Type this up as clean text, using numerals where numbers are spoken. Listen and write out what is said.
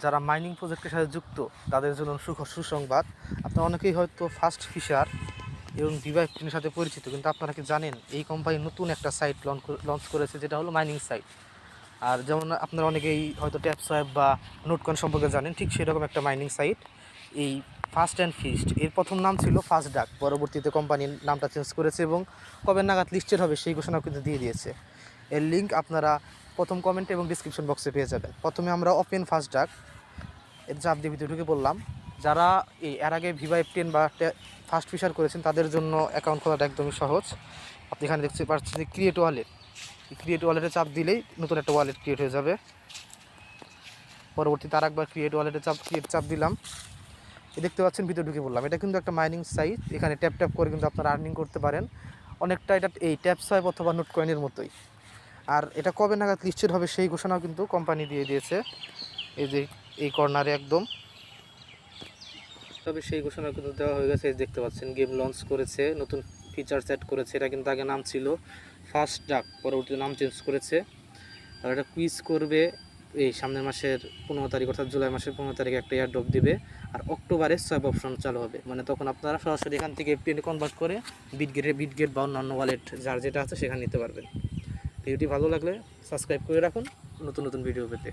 যারা মাইনিং প্রজেক্টের সাথে যুক্ত তাদের জন্য সুসংবাদ। আপনারা অনেকেই হয়তো ফাস্ট ফিশার এবং ভিভা15 সাথে পরিচিত, কিন্তু আপনারা কি জানেন এই কোম্পানি নতুন একটা সাইট লঞ্চ করেছে, যেটা হলো মাইনিং সাইট। আর যেমন আপনারা অনেকেই হয়তো ট্যাপসোয়াইপ বা নোটকয়েন সম্পর্কে জানেন, ঠিক সেরকম একটা মাইনিং সাইট এই ফাস্ট অ্যান্ড ফিস্ট। এর প্রথম নাম ছিল ফাস্ট ডাক, পরবর্তীতে কোম্পানির নামটা চেঞ্জ করেছে এবং কবে নাগাদ লিস্টেড হবে সেই ঘোষণা কিন্তু দিয়ে দিয়েছে। এর লিঙ্ক আপনারা প্রথম কমেন্ট এবং ডিসক্রিপশন বক্সে পেয়ে যাবেন। প্রথমে আমরা ওপেন ফাস্ট ডাক এর চাপ দিয়ে ভিতরে ঢুকে পড়লাম। যারা এর আগে ভিভা15 বা ফাস্ট ফিশার করেছেন তাদের জন্য অ্যাকাউন্ট খোলাটা একদমই সহজ। আপনি এখানে দেখতে পাচ্ছেন যে ক্রিয়েট ওয়ালেট, ক্রিয়েট ওয়ালেটে চাপ দিলেই নতুন একটা ওয়ালেট ক্রিয়েট হয়ে যাবে। পরবর্তীতে আর একবার ক্রিয়েট ওয়ালেটে চাপ দিলাম। দেখতে পাচ্ছেন ভিতরে ঢুকে পড়লাম। এটা কিন্তু একটা মাইনিং সাইট, এখানে ট্যাপ করে কিন্তু আপনারা আর্নিং করতে পারেন অনেকটা। এটা এই ট্যাপসোয়াইপ অথবা নোট কয়েনের মতোই। আর এটা কবে নাগাদ লিস্টেড হবে সেই ঘোষণাও কিন্তু কোম্পানি দিয়ে দিয়েছে, এই যে এই কর্নারে একদম। তবে সেই ঘোষণা কিন্তু দেওয়া হয়ে গেছে। দেখতে পাচ্ছেন গেম লঞ্চ করেছে, নতুন ফিচার সেট করেছে। এটা কিন্তু আগে নাম ছিল ফাস্ট ডাক, পরবর্তীতে নাম চেঞ্জ করেছে। আর এটা কুইজ করবে এই সামনের মাসের 15 তারিখ, অর্থাৎ জুলাই মাসের 15 তারিখে একটা এয়ারড্রপ দিবে। আর অক্টোবরে সোয়াইপ অপশন চালু হবে, মানে তখন আপনারা সরাসরি এখান থেকে এফটিএনে কনভার্ট করে বিটগেট বা অন্যান্য ওয়ালেট যার যেটা আছে সেখানে নিতে পারবেন। ভিডিওটি ভালো লাগলে সাবস্ক্রাইব করে রাখুন নতুন নতুন ভিডিও পেতে।